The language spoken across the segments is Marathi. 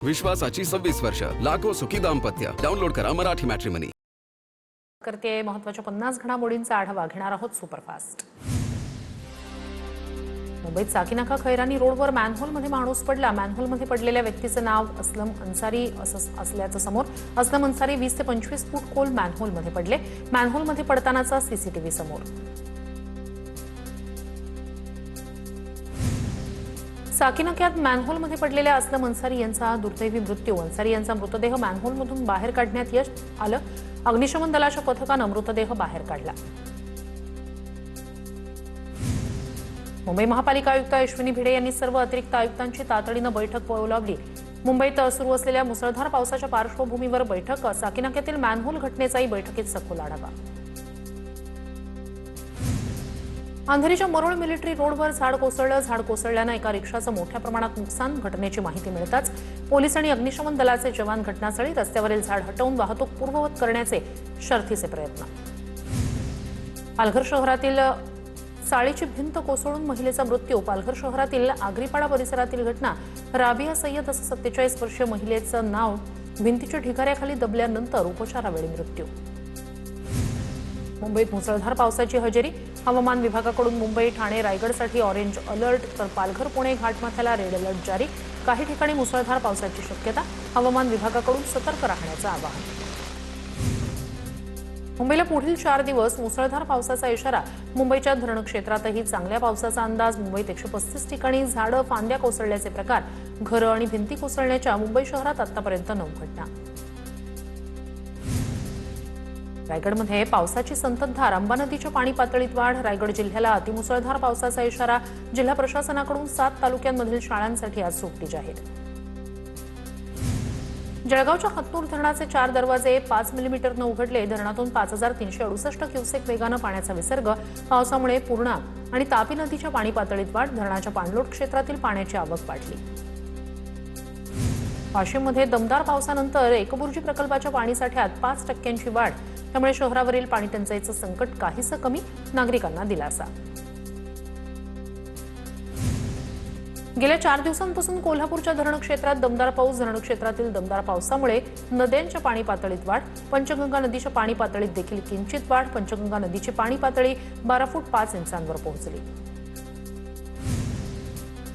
विश्वासाची 26 वर्ष, लाखो सुखी दाम्पत्य. डाउनलोड करा मराठी मॅट्रिमनी. करते महत्त्वाच्या 50 घडामोडींचा आढावा घेणार आहोत सुपरफास्ट. मुंबईत साकीनाका खैरानी रोडवर मॅनहोलमध्ये माणूस पडला. मॅनहोलमध्ये पडलेल्या व्यक्तीचं नाव असलम अन्सारी असल्याचं समोर. असलम अन्सारी 20 ते 25 फूट खोल मॅनहोलमध्ये पडले. मॅनहोलमध्ये पडतानाचा सीसीटीव्ही समोर. साकीनाक्यात मॅनहोलमध्ये पडलेल्या असलम अन्सारी यांचा दुर्दैवी मृत्यू. अन्सारी यांचा मृतदेह मॅनहोलमधून बाहेर काढण्यात यश आलं. अग्निशमन दलाच्या पथकानं मृतदेह बाहेर काढला. मुंबई महापालिका आयुक्त अश्विनी भिडे यांनी सर्व अतिरिक्त आयुक्तांची तातडीनं बैठक बोलावली. मुंबईत सुरू असलेल्या मुसळधार पावसाच्या पार्श्वभूमीवर बैठक. साकीनाक्यातील मॅनहोल घटनेचाही बैठकीत सखोल आढावा. अंधेरीच्या मरोळ मिलिटरी रोडवर झाड कोसळलं. झाड कोसळल्यानं एका रिक्षाचं मोठ्या प्रमाणात नुकसान. घटनेची माहिती मिळताच पोलीस आणि अग्निशमन दलाचे जवान घटनास्थळी. रस्त्यावरील झाड हटवून वाहतूक पूर्ववत करण्याचे शर्थीचे प्रयत्न. पालघर शहरातील साळीची भिंत कोसळून महिलेचा मृत्यू. पालघर शहरातील आगरीपाडा परिसरातील घटना. राबिया सय्यद असं 47 वर्षीय महिलेचं नाव भिंतीच्या ढिगाऱ्याखाली दबल्यानंतर उपचारावेळी मृत्यू. मुंबईत मुसळधार पावसाची हजेरी. हवामान विभागाकडून मुंबई, ठाणे, रायगडसाठी ऑरेंज अलर्ट, तर पालघर, पुणे घाटमाथ्याला रेड अलर्ट जारी. काही ठिकाणी मुसळधार पावसाची शक्यता. हवामान विभागाकडून सतर्क राहण्याचं आवाहन. मुंबईला पुढील 4 दिवस मुसळधार पावसाचा इशारा. मुंबईच्या धरण क्षेत्रातही चांगल्या पावसाचा अंदाज. मुंबईत 135 ठिकाणी झाडं, फांद्या कोसळल्याचे प्रकार. घरं आणि भिंती कोसळण्याच्या मुंबई शहरात आतापर्यंत 9 घटना. रायगडमध्ये पावसाची संततधार. अंबा नदीच्या पाणी पातळीत वाढ. रायगड जिल्ह्याला अतिमुसळधार पावसाचा इशारा. जिल्हा प्रशासनाकडून 7 तालुक्यांमधील शाळांसाठी आज सुट्टी जाहीर. जळगावच्या हत्तूर धरणाचे 4 दरवाजे 5 मिलीमीटरनं उघडले. धरणातून 5368 क्युसेक वेगानं पाण्याचा विसर्ग. पावसामुळे पूर्णा आणि तापी नदीच्या पाणी पातळीत वाढ. धरणाच्या पाणलोट क्षेत्रातील पाण्याची आवक वाढली. वाशिममध्ये दमदार पावसानंतर एकबुर्जी प्रकल्पाच्या पाणीसाठ्यात 5% वाढ. त्यामुळे शहरावरील पाणी टंचाईचं संकट काहीसं कमी. नागरिकांना दिलासा. गेल्या 4 दिवसांपासून कोल्हापूरच्या धरण क्षेत्रात दमदार पाऊस. धरण क्षेत्रातील दमदार पावसामुळे नद्यांच्या पाणी पातळीत वाढ. पंचगंगा नदीच्या पाणी पातळीत देखील किंचित वाढ. पंचगंगा नदीची पाणी पातळी 12 फूट 5 इंचांवर पोहोचली.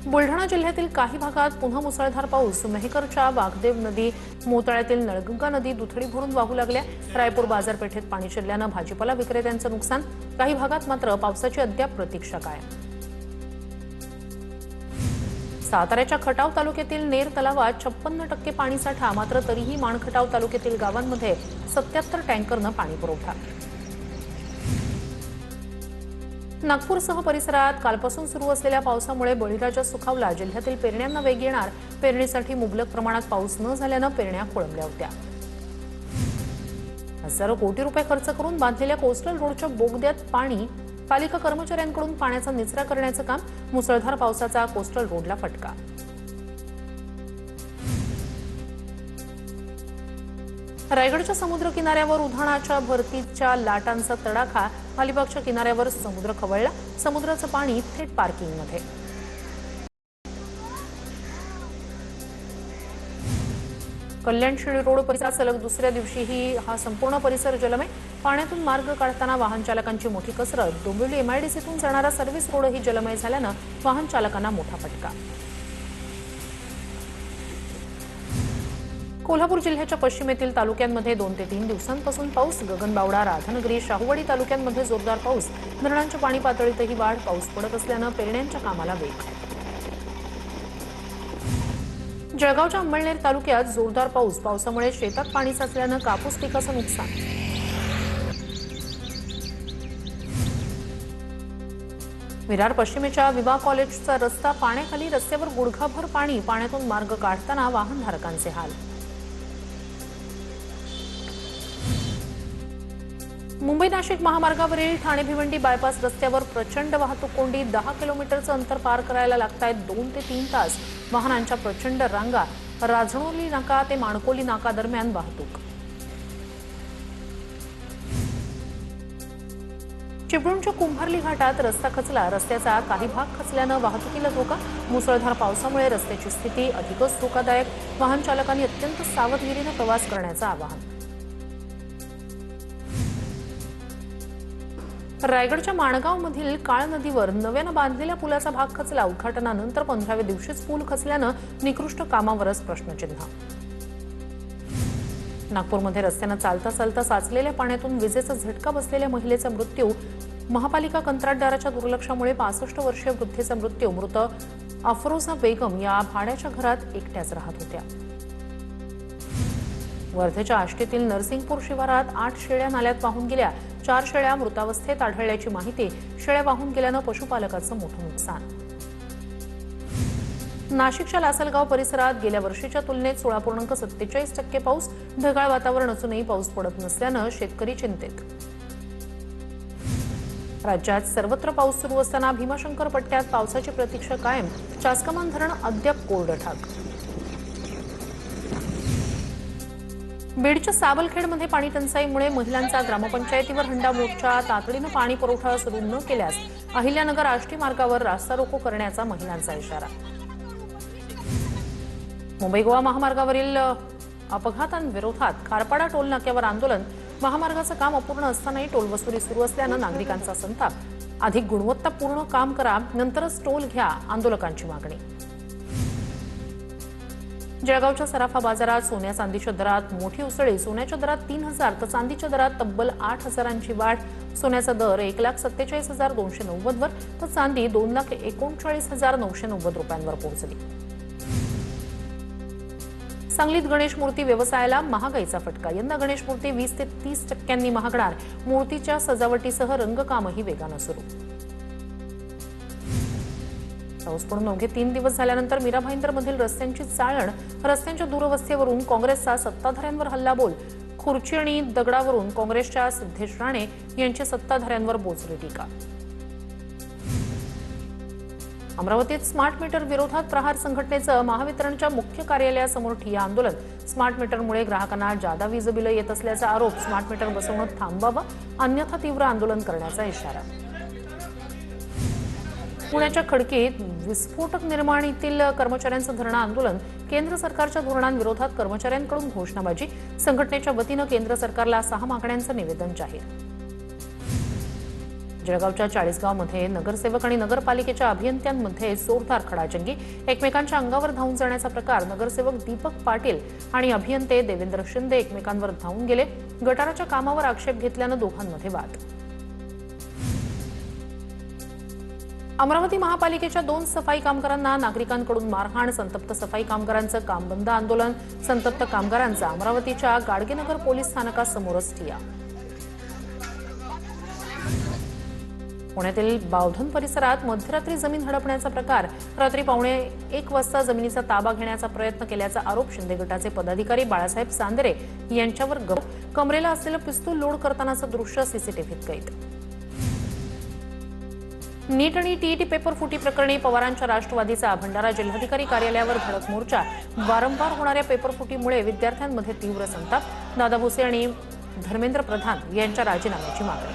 बुलढाणा जिल्ह्यातील काही भागात पुन्हा मुसळधार पाऊस. मेहकरच्या वाघदेव नदी, मोताळ्यातील नळगंगा नदी दुथडी भरून वाहू लागल्या. रायपूर बाजारपेठेत पाणी शिरल्यानं भाजीपाला विक्रेत्यांचं नुकसान. काही भागात मात्र पावसाची अद्याप प्रतीक्षा कायम. साताऱ्याच्या खटाव तालुक्यातील नेर तलावात 56% पाणीसाठा. मात्र तरीही माणखटाव तालुक्यातील गावांमध्ये 77 टँकरनं पाणी पुरवठा. नागपूरसह परिसरात कालपासून सुरू असलेल्या पावसामुळे बळीराजा सुखावला. जिल्ह्यातील पेरण्यांना वेग येणार. पेरणीसाठी मुबलक प्रमाणात पाऊस न झाल्यानं पेरण्या खोळंबल्या होत्या. हजारो कोटी रुपये खर्च करून बांधलेल्या कोस्टल रोडच्या बोगद्यात पाणी. पालिका कर्मचाऱ्यांकडून पाण्याचा निचरा करण्याचं काम. मुसळधार पावसाचा कोस्टल रोडला फटका. रायगडच्या समुद्र किनाऱ्यावर उधाणाच्या भरतीच्या लाटांचा तडाखा. अलिबागच्या किनाऱ्यावर समुद्र खवळला. समुद्राचं पाणी थेट पार्किंगमध्ये. कल्याण शिळी रोड परिसरात सलग दुसऱ्या दिवशीही हा संपूर्ण परिसर जलमय. पाण्यातून मार्ग काढताना वाहन चालकांची मोठी कसरत. डोंबिवली MIDCतून जाणारा सर्व्हिस रोडही जलमय झाल्यानं वाहन चालकांना मोठा फटका. कोल्हापूर जिल्ह्याच्या पश्चिमेतील तालुक्यांमध्ये 2 ते 3 दिवसांपासून पाऊस. गगनबावडा, राधानगरी, शाहूवाडी तालुक्यांमध्ये जोरदार पाऊस. धरणांच्या पाणी पातळीतही वाढ. पाऊस पडत असल्यानं पेरण्यांच्या कामाला वेग. जळगावच्या अंमळनेर तालुक्यात जोरदार पाऊस. पावसामुळे शेतात पाणी साचल्यानं कापूस पिकाचं नुकसान. विरार पश्चिमेच्या विवा कॉलेजचा रस्ता पाण्याखाली. रस्त्यावर गुडघाभर पाणी. पाण्यातून मार्ग काढताना वाहनधारकांचे हाल. मुंबई नाशिक महामार्गावरील ठाणे भिवंडी बायपास रस्त्यावर प्रचंड वाहतूक कोंडी. 10 किलोमीटरचं अंतर पार करायला लागतायत 2 ते 3 तास. वाहनांच्या प्रचंड रांगा. राजणोली नाका ते माणकोली नाका दरम्यान वाहतूक. चिपळूणच्या कुंभारली घाटात रस्ता खचला. रस्त्याचा काही भाग खचल्यानं वाहतुकीला धोका. मुसळधार पावसामुळे रस्त्याची स्थिती अधिकच धोकादायक. वाहन चालकांनी अत्यंत सावधगिरीने प्रवास करण्याचं आवाहन. रायगडच्या माणगावमधील काळ नदीवर नव्यानं बांधलेल्या पुलाचा भाग खचला. उद्घाटनानंतर 15व्या दिवशीच पूल खचल्यानं निकृष्ट कामावरच प्रश्नचिन्ह. नागपूरमध्ये रस्त्यानं चालता चालता साचलेल्या पाण्यातून विजेचा झटका बसलेल्या महिलेचा मृत्यू. महापालिका कंत्राटदाराच्या दुर्लक्षामुळे 65 वर्षीय वृद्धेचा मृत्यू. मृत अफरोजा बेगम या भाड्याच्या घरात एकट्याच राहत होत्या. वर्धेच्या आष्टीतील नरसिंगपूर शिवारात 8 शेळ्या नाल्यात वाहून गेल्या. 4 शेळ्या मृतावस्थेत आढळल्याची माहिती. शेळ्या वाहून गेल्यानं पशुपालकाचं मोठं नुकसान. नाशिकच्या लासलगाव परिसरात गेल्या वर्षीच्या तुलनेत 16.47% पाऊस. ढगाळ वातावरण असूनही पाऊस पडत नसल्यानं शेतकरी चिंतेत. राज्यात सर्वत्र पाऊस सुरू असताना भीमाशंकर पट्ट्यात पावसाची प्रतीक्षा कायम. चासकमान धरण अद्याप कोरडं ठाक. बीडच्या साबलखेडमध्ये पाणी टंचाईमुळे महिलांचा ग्रामपंचायतीवर हंडा मोर्चा. तातडीनं पाणी पुरवठा सुरू न केल्यास अहिल्यानगर आष्टी मार्गावर रास्ता रोको करण्याचा महिलांचा इशारा. मुंबई गोवा महामार्गावरील अपघातांविरोधात खारपाडा टोल नाक्यावर आंदोलन. महामार्गाचं काम अपूर्ण असतानाही टोल वसुली सुरू असल्यानं नागरिकांचा संताप. अधिक गुणवत्तापूर्ण काम करा, नंतरच टोल घ्या, आंदोलकांची मागणी. जळगावच्या सराफा बाजारात सोन्या चांदीच्या दरात मोठी उसळी. सोन्याच्या दरात 3,000 तर चांदीच्या दरात तब्बल 8,000ची वाढ. सोन्याचा दर 1,47,290 वर तर चांदी 2,39,990 रुपयांवर पोहोचली. सांगलीत गणेश मूर्ती व्यवसायाला महागाईचा फटका. यंदा गणेश मूर्ती 20 ते 30% महागणार. मूर्तीच्या सजावटीसह रंगकामही वेगानं सुरू. पाऊस पडून अवघे 3 दिवस झाल्यानंतर मीरा भाईंदरमधील रस्त्यांची चाळण. रस्त्यांच्या दुरवस्थेवरून काँग्रेसचा सत्ताधाऱ्यांवर हल्लाबोल. खुर्ची आणि दगडावरून काँग्रेसच्या सिद्धेश राणे यांची सत्ताधाऱ्यांवर बोचरी टीका. अमरावतीत स्मार्ट मीटर विरोधात प्रहार संघटनेचं महावितरणच्या मुख्य कार्यालयासमोर ठिय्या आंदोलन. स्मार्ट मीटरमुळे ग्राहकांना जादा वीज बिलं येत असल्याचा आरोप. स्मार्ट मीटर बसवणं थांबवावं, अन्यथा तीव्र आंदोलन करण्याचा इशारा. पुण्याच्या खडकीत विस्फोटक निर्माणीतील कर्मचाऱ्यांचं धरणं आंदोलन. केंद्र सरकारच्या धोरणांविरोधात कर्मचाऱ्यांकडून घोषणाबाजी. संघटनेच्या वतीनं केंद्र सरकारला 6 मागण्यांचं निवेदन जाहीर. जळगावच्या 40गावमध्ये नगरसेवक आणि नगरपालिकेच्या अभियंत्यांमध्ये जोरदार खडाजंगी. एकमेकांच्या अंगावर धावून जाण्याचा प्रकार. नगरसेवक दीपक पाटील आणि अभियंते देवेंद्र शिंदे एकमेकांवर धावून गेले. गटाराच्या कामावर आक्षेप घेतल्यानं दोघांमध्ये वाद. अमरावती महापालिकेच्या 2 सफाई कामगारांना नागरिकांकडून मारहाण. संतप्त सफाई कामगारांचं काम बंद आंदोलन. संतप्त कामगारांचा अमरावतीच्या गाडगेनगर पोलीस स्थानकासमोरच ठिय्या. पुण्यातील बावधन परिसरात मध्यरात्री जमीन हडपण्याचा प्रकार. रात्री 1:15 वाजता जमिनीचा ताबा घेण्याचा प्रयत्न केल्याचा आरोप. शिंदे गटाचे पदाधिकारी बाळासाहेब सांदरे यांच्यावर कमरेला असलेलं पिस्तूल लोड करतानाचं दृश्य सीसीटीव्हीत कैद. नीट आणि टीईटी पेपर फुटी प्रकरणी पवारांच्या राष्ट्रवादीचा भंडारा. जिल्हाधिकारी कार्यालयावर धडक मोर्चा. वारंवार होणाऱ्या पेपर फुटीमुळे विद्यार्थ्यांमध्ये तीव्र संताप. दादा भुसे आणि धर्मेंद्र प्रधान यांच्या राजीनाम्याची मागणी.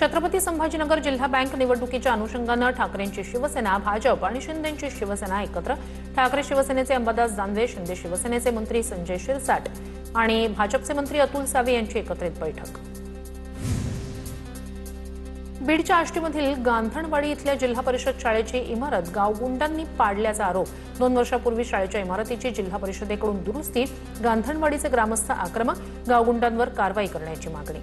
छत्रपती संभाजीनगर जिल्हा बँक निवडणुकीच्या अनुषंगानं ठाकरेंची शिवसेना, भाजप आणि शिंदेंची शिवसेना एकत्र. ठाकरे शिवसेनेचे अंबादास दानवे, शिंदे शिवसेनेचे मंत्री संजय शिरसाट आणि भाजपचे मंत्री अतुल सावे यांची एकत्रित बैठक. बीडच्या आष्टीमधील गांधणवाडी इथल्या जिल्हा परिषद शाळेची इमारत गावगुंडांनी पाडल्याचा आरोप. 2 वर्षापूर्वी शाळेच्या इमारतीची जिल्हा परिषदेकडून दुरुस्ती. गांधणवाडीचे ग्रामस्थ आक्रमक. गावगुंडांवर कारवाई करण्याची मागणी.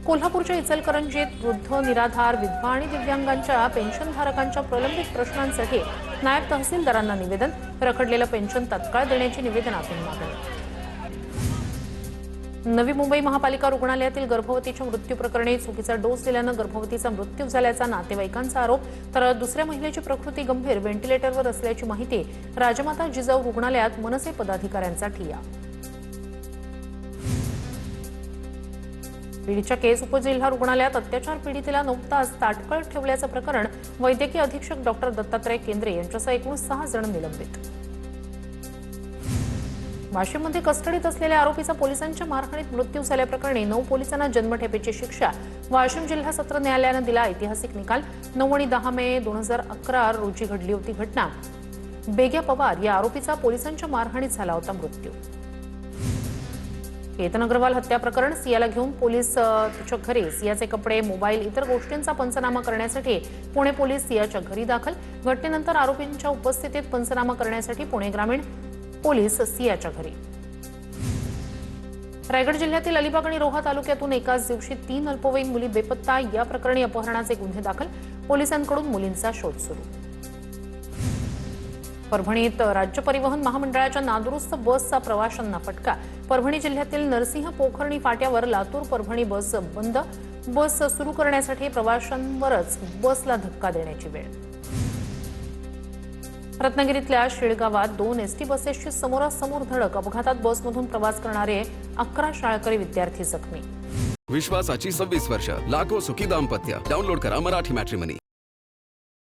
कोल्हापूरच्या इचलकरंजीत वृद्ध, निराधार, विधवा आणि दिव्यांगांच्या पेन्शनधारकांच्या प्रलंबित प्रश्नांसाठी नायब तहसीलदारांना निवेदन. रखडलेलं पेन्शन तत्काळ देण्याची निवेदनातून मागणी. नवी मुंबई महापालिका रुग्णालयातील गर्भवतीच्या मृत्यू प्रकरणी चुकीचा डोस दिल्यानं गर्भवतीचा मृत्यू झाल्याचा नातेवाईकांचा आरोप. तर दुसऱ्या महिलेची प्रकृती गंभीर, व्हेंटिलेटरवर असल्याची माहिती. राजमाता जिजाऊ रुग्णालयात मनसे पदाधिकाऱ्यांचा ठिय्या. बीडच्या केस उपजिल्हा रुग्णालयात अत्याचार पीडितेला 9 तास ताटकळत ठेवल्याचं प्रकरण. वैद्यकीय अधीक्षक डॉक्टर दत्तात्रय केंद्रे यांच्यासह एकूण 6 जण निलंबित. वाशिममध्ये कस्टडीत असलेल्या आरोपीचा पोलिसांच्या मारहाणीत मृत्यू झाल्याप्रकरणी 9 पोलिसांना जन्मठेपेची शिक्षा वाशिम जिल्हा सत्र न्यायालयानं दिला ऐतिहासिक निकाल 9 आणि 10 मे 2011 रोजी घडली होती घटना। बेग्या पवार या आरोपीचा पोलिसांच्या मारहाणीत झाला होता मृत्यू। केतन अग्रवाल हत्या प्रकरण सियाला घेऊन पोलीस तिच्या घरी सियाचे कपडे मोबाईल इतर गोष्टींचा पंचनामा करण्यासाठी पुणे पोलीस सियाच्या घरी दाखल। घटनेनंतर आरोपींच्या उपस्थितीत पंचनामा करण्यासाठी पुणे ग्रामीण पोलीस सियाच्या घरी। रायगड जिल्ह्यातील अलिबाग आणि रोहा तालुक्यातून एकाच दिवशी 3 अल्पवयीन मुली बेपत्ता या प्रकरणी अपहरणाचे गुन्हे दाखल पोलिसांकडून मुलींचा शोध सुरू। परभणीत राज्य परिवहन महामंडळाच्या नादुरुस्त बसचा प्रवाशांना फटका। परभणी जिल्ह्यातील नरसिंह पोखर्णी फाट्यावर लातूर परभणी बस बंद। बस सुरू करण्यासाठी प्रवाशांवरच बसला धक्का देण्याची वेळ। रत्नागिरीतल्या शिळगावात 2 एसटी बसेसची समोरासमोर धडक। अपघातात बसमधून प्रवास करणारे 11 शाळकरी विद्यार्थी जखमी। विश्वासाची 26 वर्ष लाखो सुखी दाम्पत्य डाउनलोड करा मराठी मॅट्रिमनी।